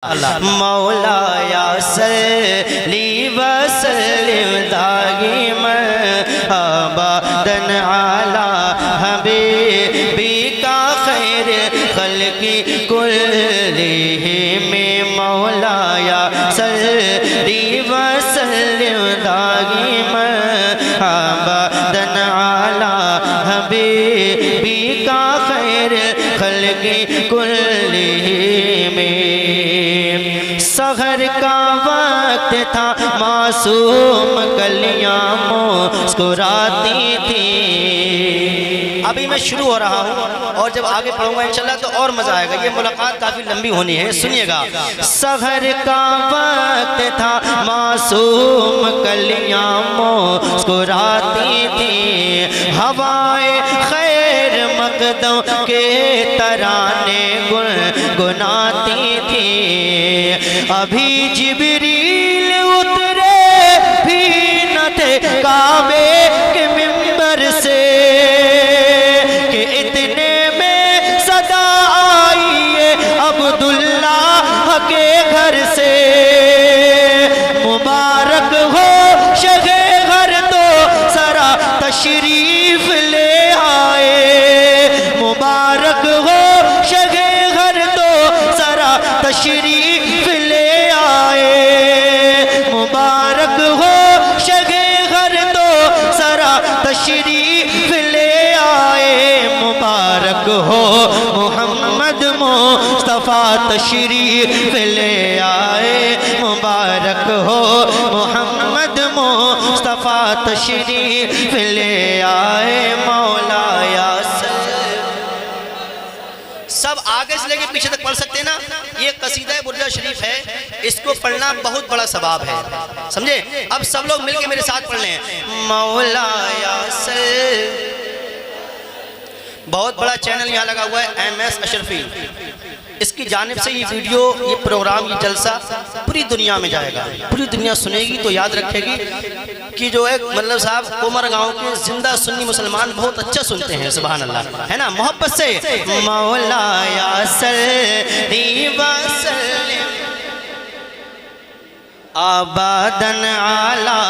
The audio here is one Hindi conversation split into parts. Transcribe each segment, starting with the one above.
मौलाया सल्ली व सल्लिम दाइमन अबदन अला हबीबिका खैर खल्क़ि कुल्लिहिम मौलाया सल्ली व सल्लिम दाइमन अबदन अला हबीबिका खैर खल्क़ि कुल्लिहिम। सहर का वक्त था मासूम कलियां मुस्कुराती थी। अभी मैं शुरू हो रहा हूँ और जब आगे पढ़ूंगा इंशाल्लाह तो और मजा आएगा। ये मुलाकात काफी लंबी होनी है, सुनिएगा। सहर का वक्त था मासूम कलियां मुस्कुराती थी। हवाएं खैर मकदम के तराने गुनगुनाती थी। अभी जिब्रील उतरे भी न थे काबे के मिंबर से कि इतने में सदा आई है अब्दुल्लाह के घर से। मुबारक हो शगे घर तो सरा तशरीफ ले आए। मुबारक हो शगे घर तो सरा तशरीफ ले आए। मुबारक हो शगे घर तो सरा तशरीफ ले आए। मुबारक हो मोहम्मद मुस्तफ़ा तशरीफ ले आए। मुबारक हो मोहम्मद मुस्तफ़ा तशरीफ ले आए। मौलाया सब आगे से लेके पीछे तक पढ़ सकते हैं ना। ये कसीदा बुर्जा शरीफ है, इसको पढ़ना बहुत बड़ा सवाब है, समझे। अब सब लोग मिलके मेरे साथ पढ़ लें। मौलाया बहुत बड़ा चैनल यहाँ लगा हुआ है MS अशरफी, इसकी जानिब से ये वीडियो, ये प्रोग्राम, ये जलसा पूरी दुनिया में जाएगा। पूरी दुनिया सुनेगी तो याद रखेगी कि जो एक मतलब साहब कोमर गांव के जिंदा सुन्नी मुसलमान बहुत अच्छा सुनते हैं, सुभान अल्लाह, है ना, मोहब्बत से। मौलाया सल्ली व सल्लिम अबदन अला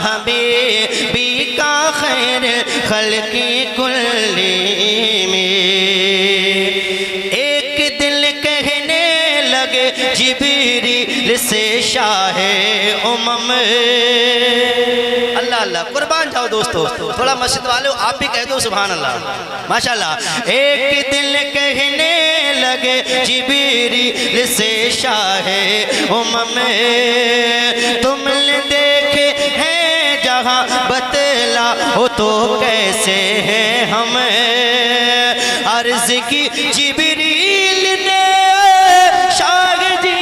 हबीबिका खैर खल्क़ि कुल्लिहिम। एक दिल कहने लगे जिब्रील से शाहे उमम। अल्लाह अल्लाह, कुर्बान जाओ दोस्तों, थोड़ा मस्जिद वाले आप भी कह दो सुभान अल्लाह, माशाल्लाह। एक दिल कहने लगे जिब्रील से शाहे उमम। तुमने देखे हैं जहाँ बतला हो तो कैसे हैं हम। अर्ज की जिब्रील ने शाह जी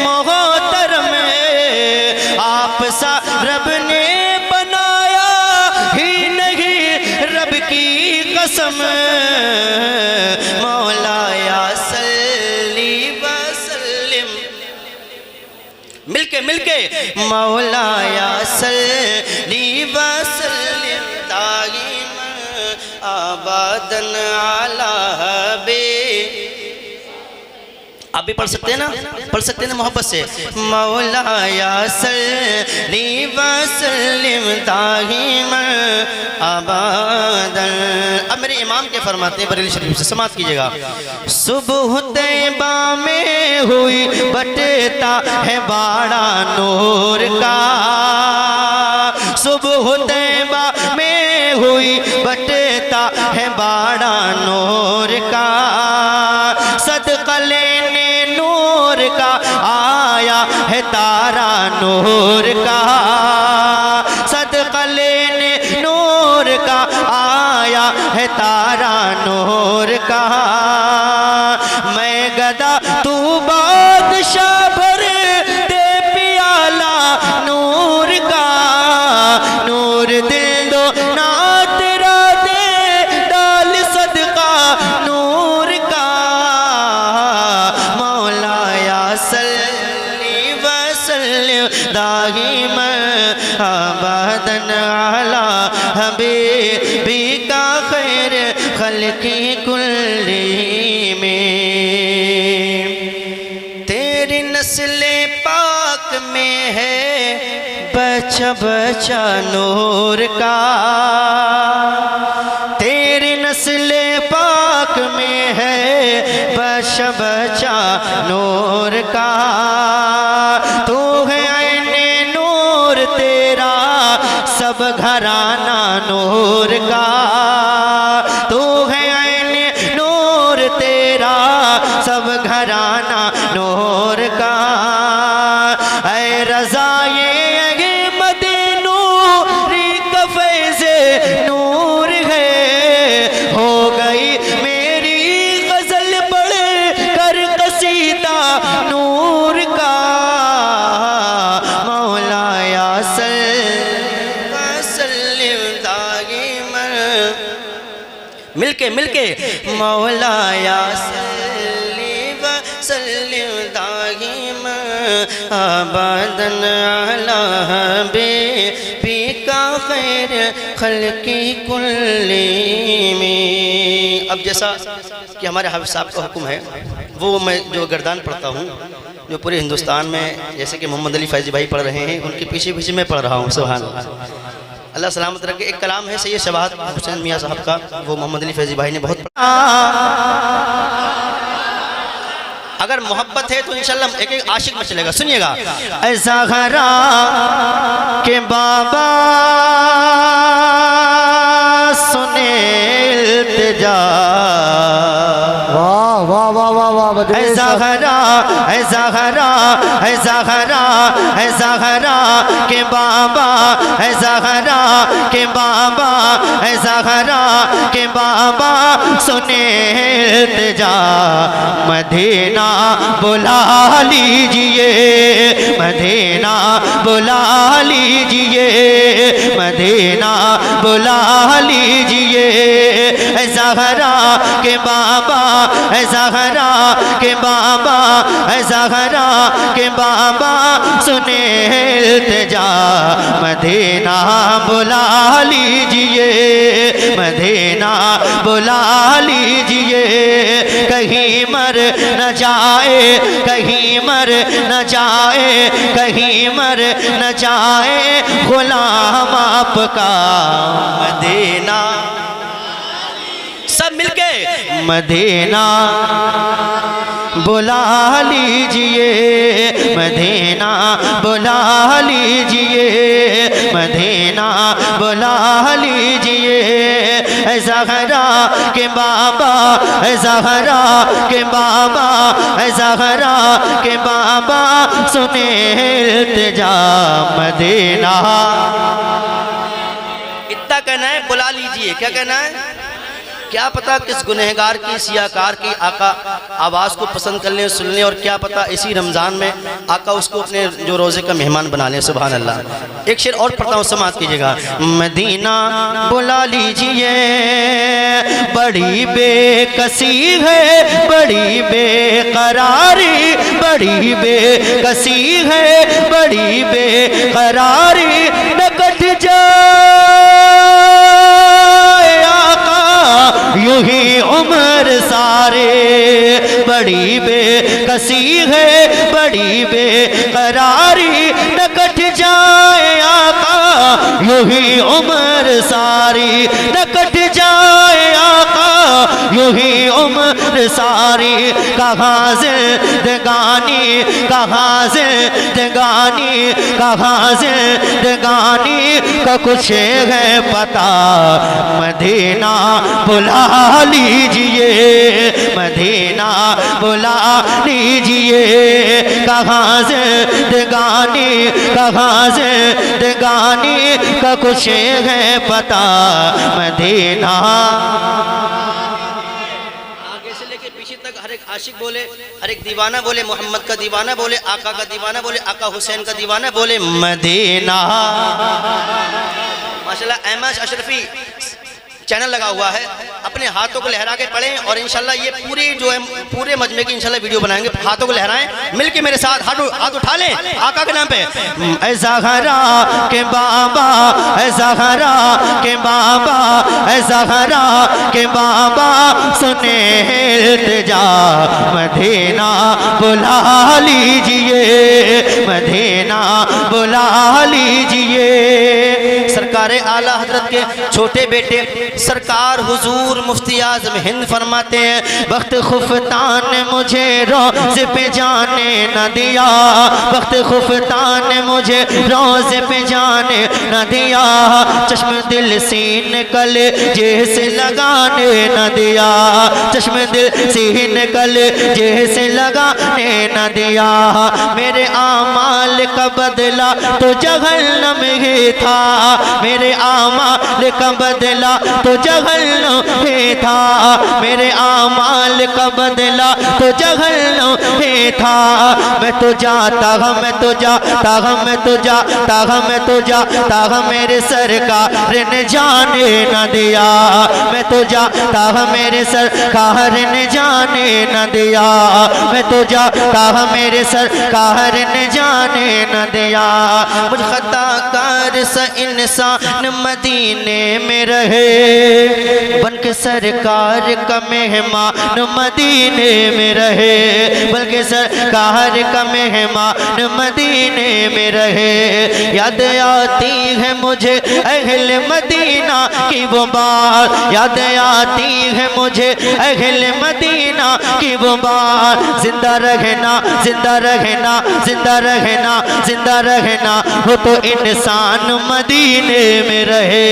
मोहतरम, आप सा रब ने बनाया ही नहीं, रब की कसम। मौलाया सल्ली व सल्लिम, मिलके मिलके मौलाया सल्ली व सल्लिम दाइमन अबदन अला हबीबिका। आप भी पढ़ सकते हैं ना, पढ़ सकते हैं ना मोहब्बत से। मौलाया सल्ली व सल्लिम दाइमन अबदन। अब मेरे इमाम के फरमाते हैं बरेली शरीफ से, समात कीजिएगा। सुबह तैबा में हुई बटता है बाड़ा नूर का। सुबह तैबा में हुई बटता है बाड़ा नूर का। सदका लेने नूर का आया है तारा नूर का। सदका लेने नूर का आया है तारा नूर का। मैं गदा तू बादशाह भर दे पियाला नूर का। नूर दिल दो ना तेरा दे डाल सदका नूर का। मौलाया सल्ली व सल्लिम दाइमन अबदन अला हबीबिका खैर खल्क़ि कुल्लिहिम। तेरी नस्ले पाक में है बचा बचा नूर का, तेरी नस्ले पाक में है बचा बचा नूर का। तू है ऐने नूर तेरा सब घराना नूर का, तू है ऐने नूर तेरा सब घराना नूर का। ऐ रज़ाए अहमद नूरी का फैज़े नूर है, हो गई मेरी गज़ल पढ़ कर कसीदा नूर का। मौलाया सल्लिम दाइमन, मिलके मिलके मौलाया सल्लिम दाइमन अबदन अला हबीबिका खैर खल्क़ि कुल्ली में। अब जैसा कि हमारे हाफिज़ साहब का हुक्म है, वो मैं जो गर्दान पढ़ता हूँ, जो पूरे हिंदुस्तान में जैसे कि मोहम्मद अली फैज़ी भाई पढ़ रहे हैं, उनके पीछे पीछे मैं पढ़ रहा हूँ। सुभान अल्लाह, अल्लाह सलामत रखे। एक कलाम है सैयद शबात हुसैन मियाँ साहब का, वो मोहम्मद अली फैज़ी भाई ने बहुत पढ़ा। अगर मोहब्बत है तो इंशाल्लाह एक एक आशिक में चलेगा। सुनिएगा। ऐसा ज़हरा के बाबा सुने इल्तिजा, वाह वाह वाह वाह वाह। ऐसा ज़हरा, ऐसा ज़हरा, ऐसा ज़हरा, ऐसा ज़हरा के बाबा, ऐसा ज़हरा के बाबा, ऐसा ज़हरा के बाबा सुने इल्तिजा। मदीना बुला लीजिए, मदीना बुला लीजिए, मदीना बुला लीजिए। ऐसा ज़हरा के बाबा, ऐसा ज़हरा के बाबा, ऐसा ज़हरा के बाबा सुने इल्तिजा। मदीना बुला लीजिए, मदीना बुला लीजिए। कहीं मर न जाए, कहीं मर न जाए, कहीं मर न जाए गुलाम आपका। मदीना सब मिलके मदीना बुला लीजिए, मदीना बुला लीजिए, मदीना बुला लीजिए। ऐसा ज़हरा के बाबा, ऐसा ज़हरा के बाबा, ऐसा ज़हरा के बाबा सुने इल्तिजा। मदीना इतना कहना है, बुला लीजिए। क्या कहना है? क्या पता किस गुनहगार की, सियाकार की आका आवाज़ को पसंद कर लें, सुन लें, और क्या पता इसी रमज़ान में आका उसको अपने जो रोज़े का मेहमान बना लें। सुभान अल्लाह। एक शेर और पढ़ता हूँ, समाअत कीजिएगा। मदीना बुला लीजिए, बड़ी बेकसी है, बड़ी बेकरारी, बड़ी बेकसी है, बड़ी बेकरारी। न कट जाए आका यूं ही उम्र सारे, बड़ी बेकसी है, बड़ी बेकरारी। न कट जाए आका यूं ही उम्र सारी, न कट जाए आका यूं ही उम्र सारी। कहाँ ज़िंदगानी, कहाँ ज़िंदगानी, कहाँ ज़िंदगानी का कुछ है पता। मदीना बुला लीजिए, मदीना बुला लीजिए। कहाँ ज़िंदगानी, कहाँ ज़िंदगानी का कुछ है पता। मदीना आगे से लेके पीछे तक हर एक आशिक बोले, हर एक दीवाना बोले, मोहम्मद का दीवाना बोले, आका का दीवाना बोले, आका हुसैन का दीवाना बोले। मदीना माशाल्लाह। अहमद अशरफी चैनल लगा हुआ है, अपने हाथों को लहरा के पढ़ें और इंशाल्लाह ये पूरी जो है पूरे मजमे की इंशाल्लाह वीडियो बनाएंगे। हाथों को लहराएं, मिलके मेरे साथ हाथ उठा लें आका के नाम पे। ऐ ज़हरा के बाबा, ऐ ज़हरा के बाबा, ऐ ज़हरा के बाबा, सुने इल्तिजा मदीना बुला लीजिए, मदीना बुला लीजिए। सरकार आला हजरत के छोटे बेटे सरकार हुजूर मुफ्ती आज़म हिंद फरमाते हैं, वक्त खुफतान ने मुझे रोज़े पे जाने न दिया, वक्त खुफतान ने मुझे रोज़े पे जाने न दिया, चश्म दिल सीने कले जैसे लगाने न दिया, चश्म दिल सीने कले जैसे लगाने न दिया। मेरे आमाल का बदला तो जहन्नम ही था, मेरे आमाल का बदला तो जहन्नम ही था, मेरे आमाल का बदला तो जहन्नम ही था। मैं तो जाता गा, मैं तो जाता गा, मैं तो जाता गा, मैं तो जाता गा, मेरे सरकार ने जाने न दिया, मैं तो जाता गा, मेरे सरकार ने जाने न दिया, मैं तो जाता गा, मेरे सरकार ने जाने न दिया। मुझ खता कार सा इंसान मदीने में रहे, बल्कि सरकार का मेहमान मदीने में रहे, बल्कि सरकार का मेहमान मदीने में रहे। याद आती है मुझे अहले मदीना की वो बात, याद आती है मुझे अहले मदीना की वो बात। जिंदा रहना, जिंदा रहना, जिंदा रहना, जिंदा रहना हो तो इंसान मदीने में रहे,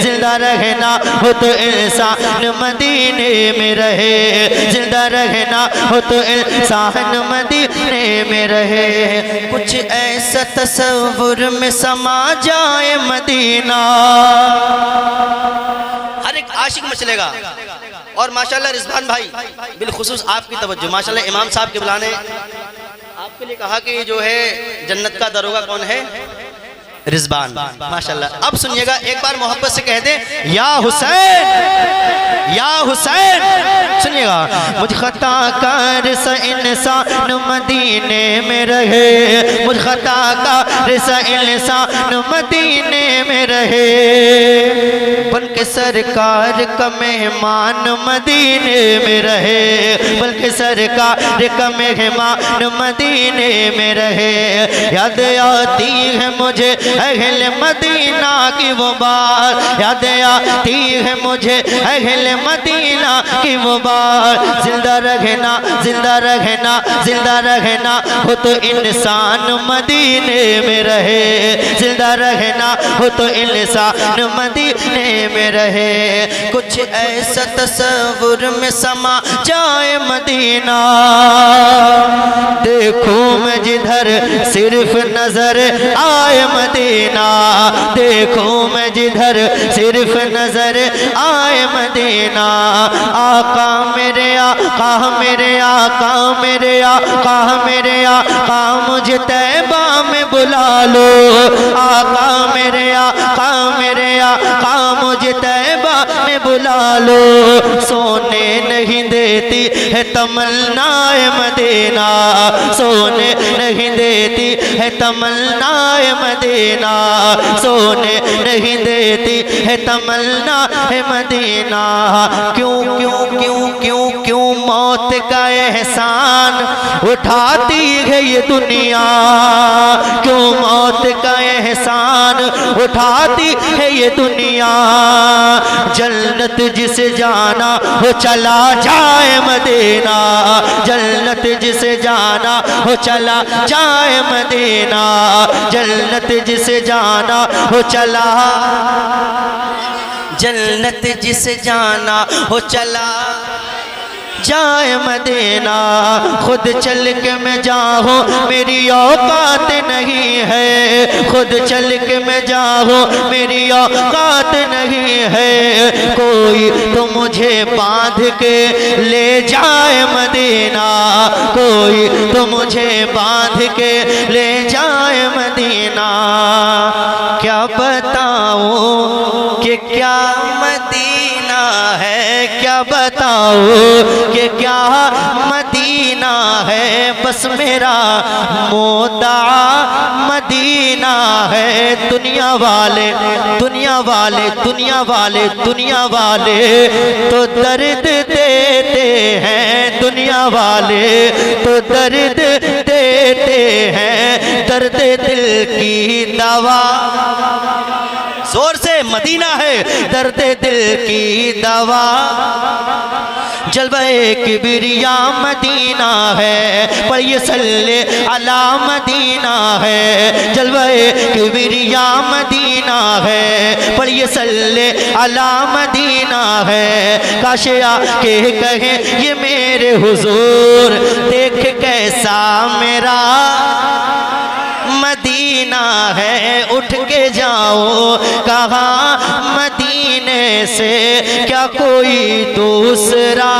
जिंदा रहना हो तो इंसान मदीने में रहे, जिंदा रहना हो तो इंसान मदीने में रहे। कुछ ऐसा तस्वुर में समा जाए मदीना, हर एक आशिक मचलेगा। और माशाल्लाह रिजवान भाई बिलखुसूस आपकी तवज्जो, माशाल्लाह इमाम साहब के बुलाने आपके लिए कहा कि जो है जन्नत का दरोगा कौन है, रिजवान माशाल्लाह। अब सुनिएगा, एक बार मोहब्बत से कह दे या हुसैन, या हुसैन। सुनिएगा, मुझ खता कार सा इंसान मदीने में रहे, मुझ खता कार सा इंसान मदीने में रहे, बल्कि सरकार का मेहमान मदीने में रहे, बल्कि सरकार का मेहमान मदीने में रहे। याद आती है मुझे अहले मदीना की वो बात, याद आती है मुझे अहले मदीना की वो बात। जिंदा रहना, जिंदा रहना, जिंदा रहना हो तो इंसान मदीने में रहे, जिंदा रहना हो तो इंसान मदीने में रहे। कुछ ऐसा तस्वुर में समा जाए मदीना, देखूं मैं जिधर सिर्फ नजर आए मदीना, देखूं मैं जिधर सिर्फ नजर आए मदीना। आका मेरे आका, मेरे आका, मेरे आका, मेरे आका, मुझे तैबा में बुला लो। आका मेरे आका, मेरे आका, मुझे तैबा में बुला लो। सोने नहीं देती है तमन्नाए मदीना, सोने नहीं देती है तमन्नाए मदीना, सोने नहीं देती है तमन्ना है मदीना। क्यों क्यों क्यों क्यों क्यों मौत का एहसान उठाती है ये दुनिया, क्यों मौत का एहसान उठाती है ये दुनिया। जन्नत जिसे जाना हो चला जाए मदीना, जन्नत जिसे जाना हो चला जाए मदीना, जन्नत जिसे जाना हो चला, जन्नत जिसे जाना हो चला जाए मदीना। खुद चल के मैं जाऊँ मेरी औकात नहीं है, खुद चल के मैं जाऊँ मेरी औकात नहीं है। कोई तो मुझे बांध के ले जाए मदीना, कोई तो मुझे बांध के ले जाए मदीना। क्या बताऊँ कि क्या मदीना क्या बताओ कि क्या मदीना है, बस मेरा मोदा मदीना है। दुनिया वाले दुनिया वाले दुनिया वाले दुनिया वाले तो दर्द देते हैं, दुनिया वाले तो दर्द देते हैं, दर्द दिल की दवा। जोर से, मदीना है दर्द दिल की दवा। जलवे किबरिया मदीना है, पढ़िए सल्ले अला मदीना है। जलवे किबरिया मदीना है, पढ़िए सल्ले अला मदीना है। काश आके कहे ये मेरे हुजूर, देख कैसा मेरा मदीना है। उठ के जाओ कहाँ मदीने से क्या कोई दूसरा।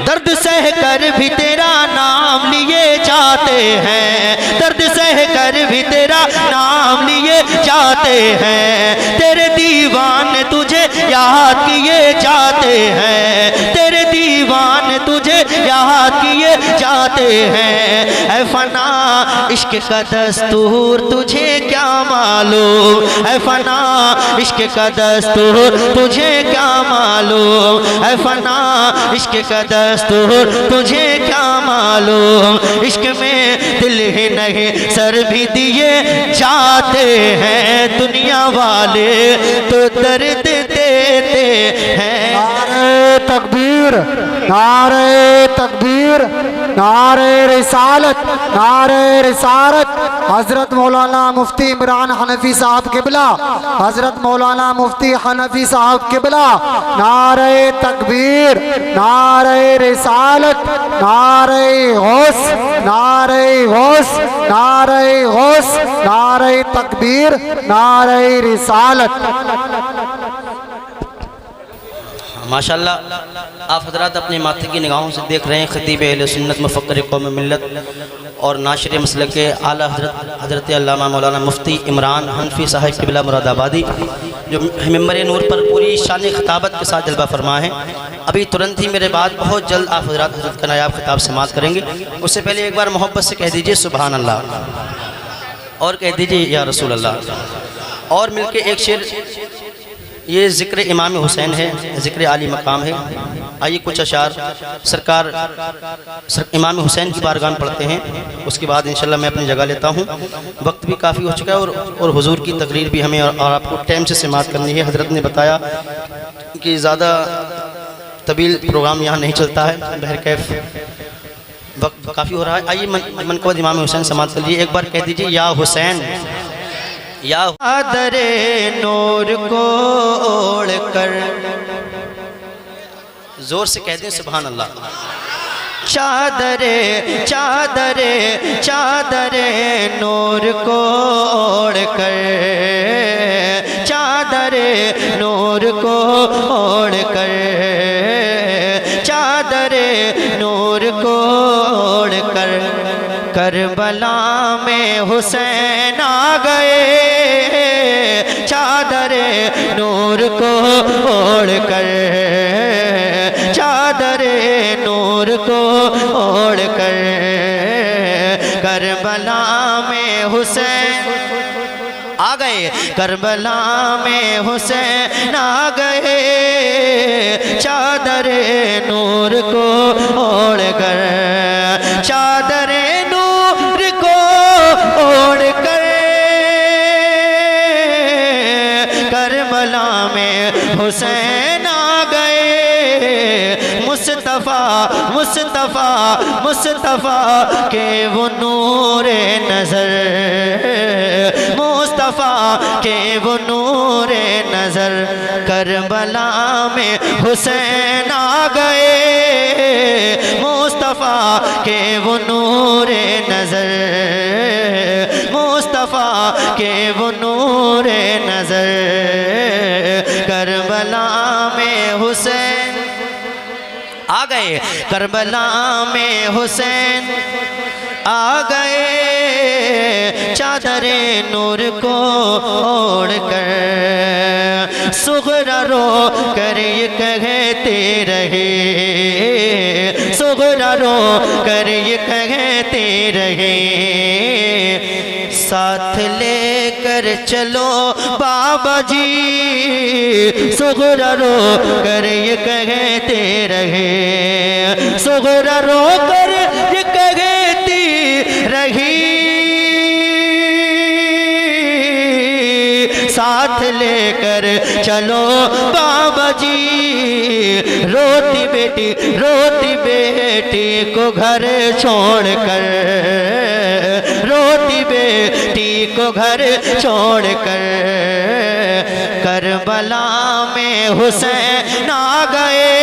दर्द सह कर भी तेरा नाम लिए जाते हैं, दर्द सह कर भी तेरा नाम लिए जाते हैं। तेरे दीवान तुझे याद किए जाते हैं, तेरे दीवान तुझे याद किए जाते हैं। ऐ फना इश्क का दस्तूर तुझे क्या मालूम, ऐ फना इश्क का दस्तूर तुझे क्या मालूम, ऐ फना इश्क का दस्तूर तुझे क्या मालूम। इश्क में दिल ही नहीं सर भी दिए जाते हैं, दुनिया वाले तो दर्द देते हैं। नारे तकबीर, नारे तकबीर, नारे रिसालत, नारे रिसालत। हजरत मौलाना मुफ्ती इमरान हनफी साहब किबला, हजरत मौलाना मुफ्ती हनफी साहब किबला। नारे तकबीर, नारे रिसालत, नारे गौस, नारे गौस, नारे गौस, नारे तकबीर, नारे रिसालत। माशाअल्लाह आप हजरात अपने माथे की निगाहों से देख रहे हैं खतीब अहले सुन्नत मुफक्किर कौम मिल्लत और नाशिर मसलक के आला हजरत अल्लामा मौलाना मुफ्ती इमरान हनफी साहब क़िबला मुरादाबादी, जो मिंबर नूर पर पूरी शान खिताबत के साथ जलवा फरमा है। अभी तुरंत ही मेरे बाद बहुत जल्द आप हजरत का नायाब खिताब समाअत करेंगे। उससे पहले एक बार मोहब्बत से कह दीजिए सुबहान अल्लाह, और कह दीजिए या रसूल अल्लाह। और मिलके एक शेर, ये ज़िक्र इमाम हुसैन है, ज़िक्र आली मकाम है। आइए कुछ अशार सरकार इमाम हुसैन की बारगाह में पढ़ते हैं, उसके बाद इंशाल्लाह मैं अपनी जगह लेता हूँ। वक्त भी काफ़ी हो चुका है और हुजूर की तकरीर भी हमें और आपको टाइम से समाअत करनी है। हजरत ने बताया कि ज़्यादा तवील प्रोग्राम यहाँ नहीं चलता है, बहरकैफ वक्त काफ़ी हो रहा है। आइए मनक़बत इमाम हुसैन समाअत कर लीजिए। एक बार कह दीजिए या हुसैन, या आदरे नूर को ओढ़ कर, जोर से कह दें सुभान अल्लाह। चादरे चादरे चादरे नूर को ओढ़ कर, चादरे नूर को ओढ़ कर, चादरे नूर को ओढ़ कर करबला में हुसैन आ गए। चादरे नूर को ओढ़ कर, चादरे नूर को ओढ़ कर करबला में हुसैन आ गए, करबला में हुसैन आ गए। चादरे नूर को ओढ़ कर, चादरे नूर को ओढ़ कर करबला में हुसैन आ गए। मुस्तफ़ा मुस्तफ़ा मुस्तफ़ा के वो नूरे नज़र, मुस्तफ़ा के वो नूरे नज़र करबला में हुसैन आ गए। मुस्तफ़ा के वो नूरे नज़र, मुस्तफ़ा के वो नूरे नज़र करबला में हुसैन आ गए। करबला में हुसैन आ गए। चादरे नूर को ओढ़ कर सुगरा रो कर ये कहे कहते रहे, सुगरा रो कर ये कहते रहे, साथ लेकर चलो बाबा जी, सुगरा रो कर ये कहते रहे, सुगरा रो कर ये कहती रही, साथ लेकर चलो बाबा जी। रोती बेटी को घर छोड़कर, रोती बेटी को घर छोड़कर, करबला में हुसैन आ गए।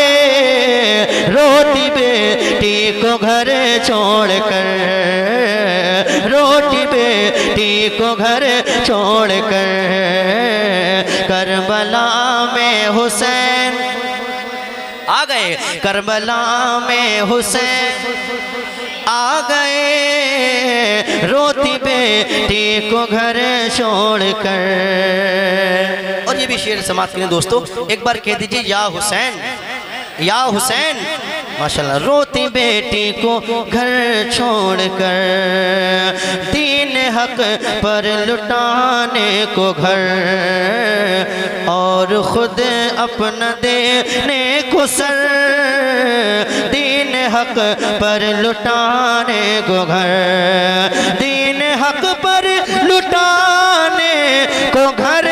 रोती बेटी को घर छोड़कर, रोटी बेटी को घर छोड़कर, करबला में हुसैन आ गए, करबला में हुसैन आ गए। रोती बेटी को घर छोड़कर। और ये भी शेर समाप्त करें दोस्तों, एक बार कह दीजिए या हुसैन, या हुसैन। माशाल्लाह। रोती बेटी को घर छोड़कर, दीन हक पर लुटाने को घर, और खुद अपना देने को सर, दीन हक पर लुटाने को घर, दीन हक पर लुटाने को घर,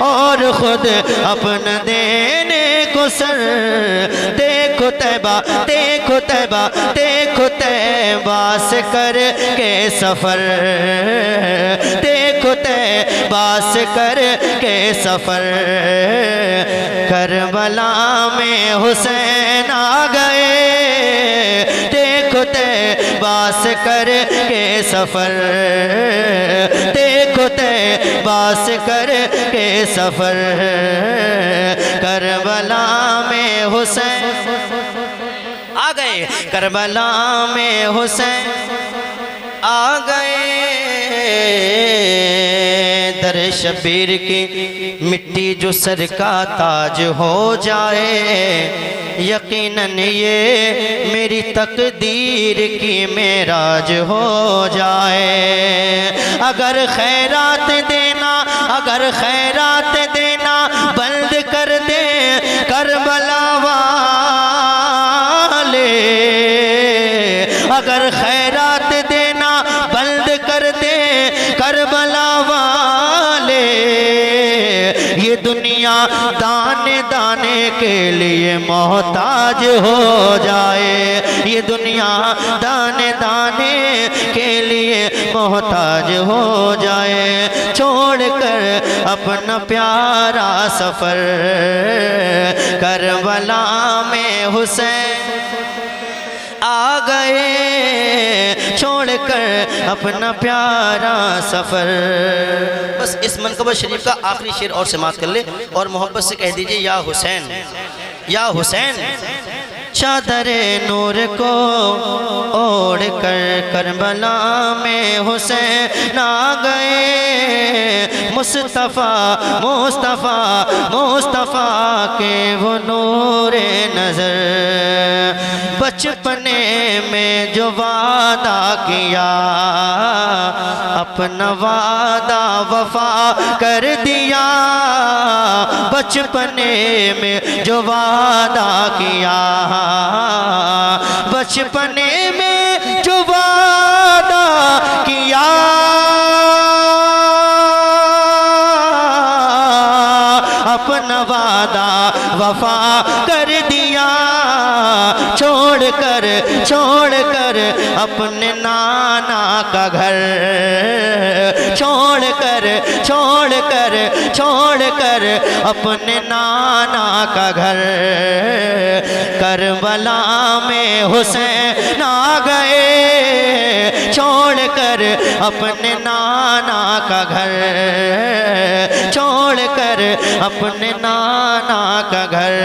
और खुद अपना देने को सर। देखो तैबा, देखो तैबा, देखो तैबा से कर के सफर, देखो तैबा से कर के सफर, करबला में हुसैन आ गए। देखो तैबा से कर के सफर, देखो तैबा से कर के सफर, करबला में हुसैन आ गए, करबला में हुसैन आ गए। दर शबीर की मिट्टी जो सर का ताज हो जाए, यकीनन ये मेरी तकदीर की मेराज हो जाए। अगर खैरात देना, अगर खैरात देना बंद कर दे करबला वाले, अगर खैरात देना बंद कर दे करबला वाले, ये दुनिया दाने दाने के लिए मोहताज हो जाए, ये दुनिया दाने दाने के लिए मोहताज हो जाए। छोड़कर अपना प्यारा सफर, करबला में हुसैन आ गए। छोड़कर अपना प्यारा सफर। बस इस मनकबत शरीफ का आखिरी शेर और समाप्त कर ले, और मोहब्बत से कह दीजिए या हुसैन, या हुसैन। चादरे नूर को ओढ़ कर करबला में हुसैन आ गए। मुस्तफ़ा मुस्तफ़ा मुस्तफ़ा के वो नूरे नज़र, बचपने में जो वादा किया, अपना वादा वफा कर दिया। बचपने में जो वादा किया, बचपने में जो वादा किया, अपना वादा वफा कर दिया। छोड़कर छोड़कर अपने नाना का घर, छोड़कर छोड़कर छोड़कर अपने नाना का घर, करबला में हुसैन आ गए। छोड़कर अपने नाना का घर, छोड़कर अपने नाना का घर,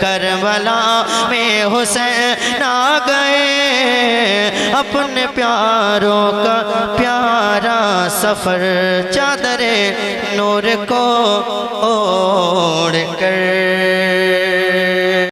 करबला में हुसैन आ गए। अपने प्यारों का प्यारा सफर चादरे नूर को ओढ़ कर।